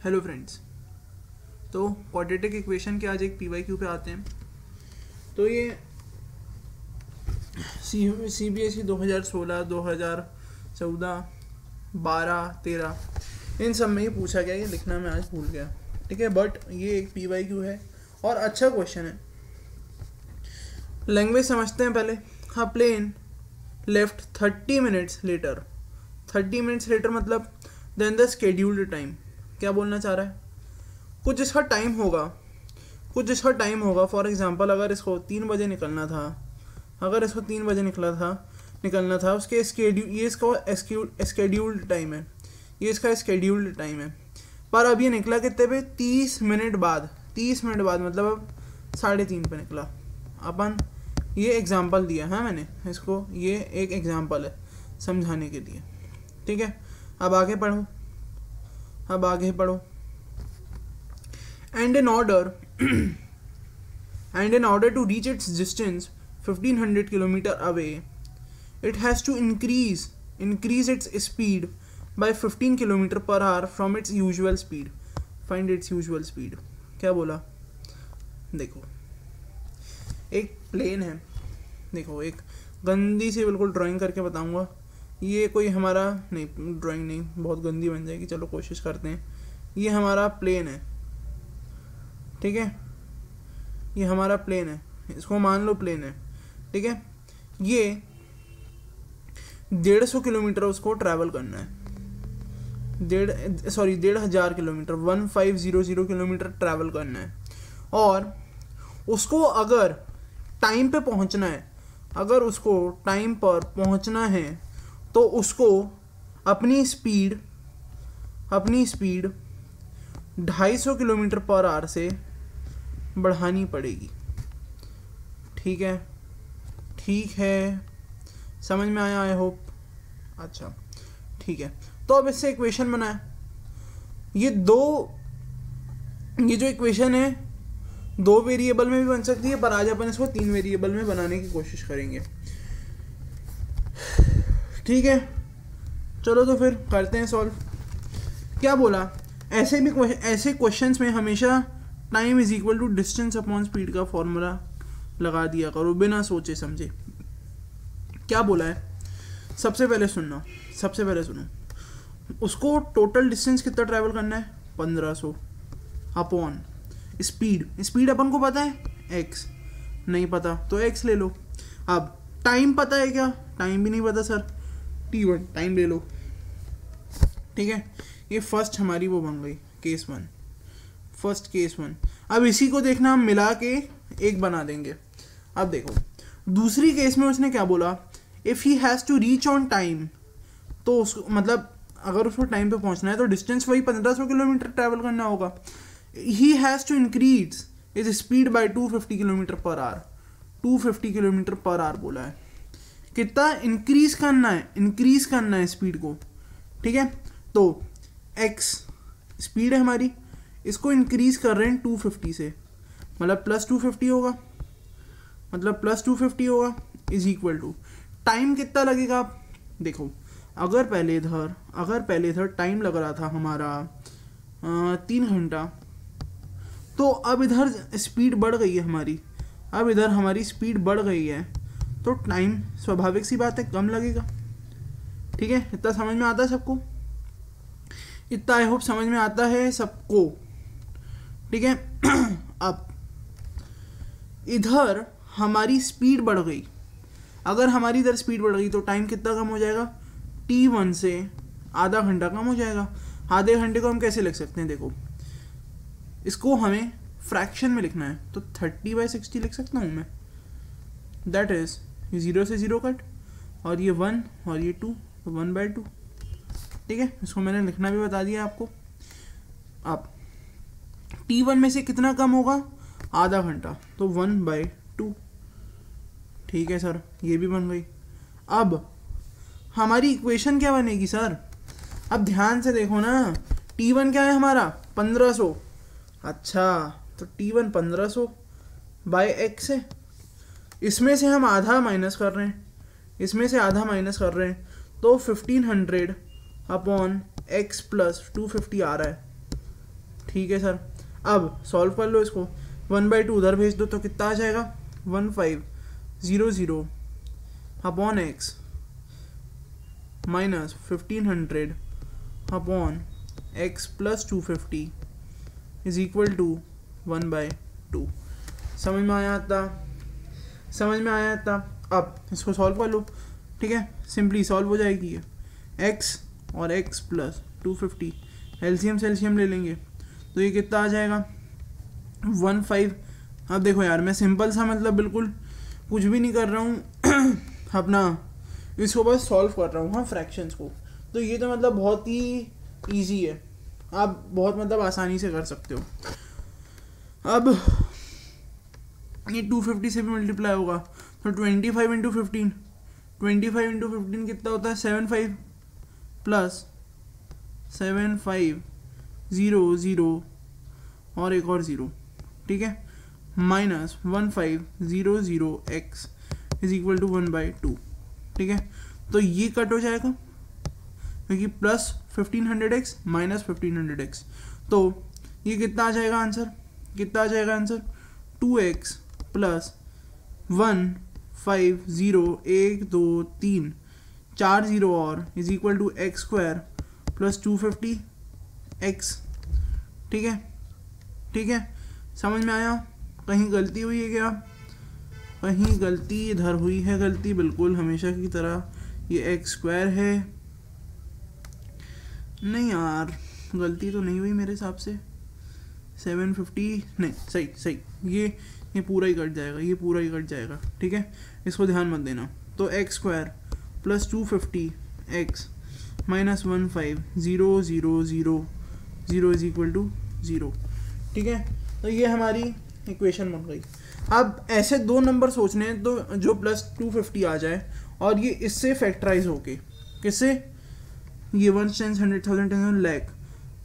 Hello friends. तो quadratic equation के आज एक PYQ पे आते हैं। तो ये CBSE 2016, 2014, 12, 13 इन सब में ही पूछा गया। ये लिखना मैं आज भूल गया, ठीक है, बट ये एक PYQ है और अच्छा क्वेश्चन है। लैंग्वेज समझते हैं पहले। हाँ, plane left 30 minutes later. 30 minutes later मतलब देन द स्केड्यूल्ड टाइम। क्या बोलना चाह रहा है? कुछ इसका टाइम होगा। फॉर एग्जांपल अगर इसको 3 बजे निकलना था, उसके स्केड्यूल, ये इसका स्केड्यूल्ड टाइम है, पर अब ये निकला कितने पे? 30 मिनट बाद। 30 मिनट बाद मतलब अब 3:30 पे निकला। अपन ये एग्जांपल दिया है मैंने इसको, ये एक एग्जांपल है समझाने के लिए, ठीक है। अब आगे पढ़ो। And in order to reach its distance 1500 km away, it has to increase its speed by 15 km per hour from its usual speed. Find its usual speed. क्या बोला? देखो, एक प्लेन है। देखो, एक गंदी सी बिल्कुल ड्राइंग करके बताऊंगा। ये कोई हमारा ड्राइंग नहीं, बहुत गंदी बन जाएगी, चलो कोशिश करते हैं। ये हमारा प्लेन है, ठीक है, ये हमारा प्लेन है, इसको मान लो प्लेन है, ठीक है। ये 150 किलोमीटर उसको ट्रैवल करना है, 1,500 किलोमीटर, 1500 किलोमीटर ट्रैवल करना है। और उसको अगर टाइम पे पहुंचना है, तो उसको अपनी स्पीड 250 किलोमीटर पर आवर से बढ़ानी पड़ेगी। ठीक है, समझ में आया? I hope. अच्छा, ठीक है। तो अब इससे इक्वेशन बनाए। ये जो इक्वेशन है 2 वेरिएबल में भी बन सकती है, पर आज अपन इसको 3 वेरिएबल में बनाने की कोशिश करेंगे, ठीक है। चलो तो फिर करते हैं सॉल्व। क्या बोला? ऐसे क्वेश्चंस में हमेशा time is equal to distance upon speed का फॉर्मूला लगा दिया करो बिना सोचे समझे। क्या बोला है? सबसे पहले सुनो, उसको टोटल डिस्टेंस कितना ट्रैवल करना है? 1500 अपॉन स्पीड अपन को पता है, x नहीं पता तो x ले लो। अब टाइम पता है क्या? टाइम भी नहीं पता सर, t1 टाइम ले लो, ठीक है। ये फर्स्ट हमारी वो बन गई केस 1। अब इसी को देखना, हम मिला के एक बना देंगे। अब देखो, दूसरी केस में उसने क्या बोला? If he has to reach on time, तो उसको मतलब अगर उसको टाइम पे पहुंचना है तो डिस्टेंस वही 1500 किलोमीटर ट्रैवल करना होगा। He has to increase his speed by 250 kilometre per hour. 250 kilometre per hour बोला है। कितना इंक्रीज करना है स्पीड को, ठीक है। तो x स्पीड है हमारी, इसको इंक्रीज कर रहे हैं 250 से, मतलब प्लस 250 होगा, इज इक्वल टू टाइम कितना लगेगा? देखो, अगर पहले इधर टाइम लग रहा था हमारा 3 घंटा, तो अब इधर स्पीड बढ़ गई है हमारी, स्पीड बढ़ गई है, तो टाइम स्वाभाविक सी बात है कम लगेगा, ठीक है। इतना समझ में आता है सबको? इतना आई होप समझ में आता है सबको, ठीक है। अब इधर हमारी स्पीड बढ़ गई, अगर हमारी इधर स्पीड बढ़ गई तो टाइम कितना कम हो जाएगा? t1 से आधा घंटा कम हो जाएगा। आधे घंटे को हम कैसे लिख सकते हैं? देखो, इसको हमें फ्रैक्शन में लिखना है, तो 30/60 लिख सकता हूँ मैं। दैट इज 0 से 0 कट, और ये 1 और ये 2, तो 1/2, ठीक है। इसको मैंने लिखना भी बता दिया आपको। अब t1 में से कितना कम होगा? आधा घंटा, तो 1/2, ठीक है सर, ये भी बन गई। अब हमारी इक्वेशन क्या बनेगी सर? अब ध्यान से देखो ना, t1 क्या है हमारा? 1500। अच्छा, तो t1 1500 बाय x है। इसमें से हम आधा माइनस कर रहे हैं, तो 1500 अपॉन x प्लस 250 आ रहा है, ठीक है सर, अब सॉल्व कर लो इसको, 1/2 उधर भेज दो तो कितना आ जाएगा 1500 upon x minus 1500 upon x plus 250 is equal to 1/2। समझ में आया था? समझ में आया था? अब इसको सॉल्व कर लो, ठीक है, सिंपली सॉल्व हो जाएगी ये, x और x प्लस 250 एलसीएम सेल्सियम ले लेंगे तो ये कितना आ जाएगा 15। अब देखो यार, मैं सिंपल सा मतलब बिल्कुल कुछ भी नहीं कर रहा हूँ अपना इसको बस सॉल्व कर रहा हूँ, हाँ, फ्रैक्शंस को। तो ये तो मतलब बहुत ही ईजी है, आप बहुत मतलब आसानी से कर सकते हो। अब ये 250 से भी मल्टीप्लाई होगा तो 25 इंटू 15, 25 इंटू 15 कितना होता है 75 प्लस 75 0 0 और एक और 0, ठीक है, minus 1500 x is equal to 1/2, ठीक है। तो ये कट हो जाएगा क्योंकि प्लस 1500x माइनस 1500x, तो ये कितना आ जाएगा आंसर, कितना आ जाएगा आंसर 2x प्लस 1 5 0 1 2 3 4 0 और is equal to x square plus 250x, ठीक है, ठीक है। समझ में आया? कहीं गलती हुई है क्या? कहीं गलती इधर हुई है, गलती बिल्कुल हमेशा की तरह ये एक्स स्क्वायर है, नहीं यार गलती तो नहीं हुई मेरे हिसाब से, 750 नहीं, सही सही, ये पूरा ही कट जाएगा, ये पूरा ही कट जाएगा, ठीक है, इसको ध्यान मत देना। तो x square plus 250x minus 15 0 0 0 0 is equal to 0, ठीक है। तो ये हमारी इक्वेशन बन गई। अब ऐसे दो नंबर सोचने हैं तो जो प्लस 250 आ जाए और ये इससे फैक्टराइज होके, किससे, ये 1 10 100,000 10 लाख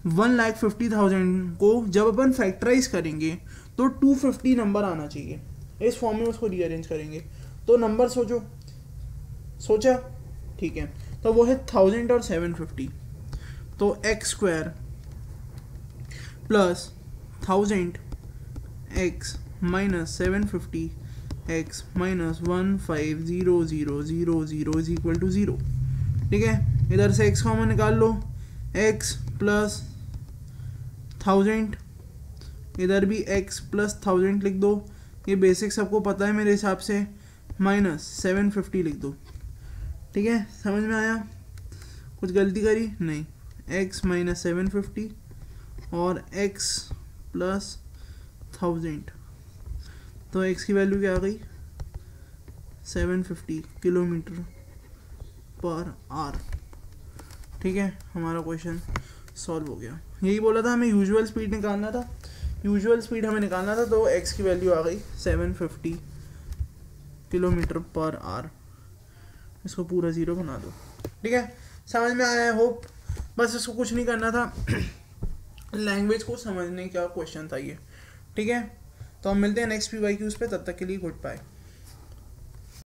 1,50,000 को जब अपन फैक्टराइज करेंगे तो 250 नंबर आना चाहिए, इस फॉर्म में उसको रीअरेंज करेंगे तो नंबर सोचो, सोचा, ठीक है। तो वो है 1000 और 750, तो x square plus 1000x minus 750x minus 150000 is equal to 0, ठीक है। इधर से x कॉमन निकाल लो, x प्लस 1000, इधर भी x प्लस 1000 लिख दो, ये बेसिक सबको पता है मेरे हिसाब से, माइनस 750 लिख दो, ठीक है। समझ में आया? कुछ गलती करी नहीं, x माइनस 750 और x प्लस 1000, तो x की वैल्यू क्या आ गई 750 किलोमीटर पर आवर, ठीक है। हमारा क्वेश्चन सॉल्व हो गया। यही बोला था हमें यूजुअल स्पीड निकालना था, यूजुअल स्पीड हमें निकालना था, तो x की वैल्यू आ गई 750 किलोमीटर पर आवर। इसको पूरा 0 बना दो, ठीक है। समझ में आया है होप? बस इसको कुछ नहीं करना था, लैंग्वेज को समझने का क्वेश्चन था ये, ठीक है। तो हम मिलते हैं नेक्स्ट PYQs पे, तब तक के लिए गुड बाय।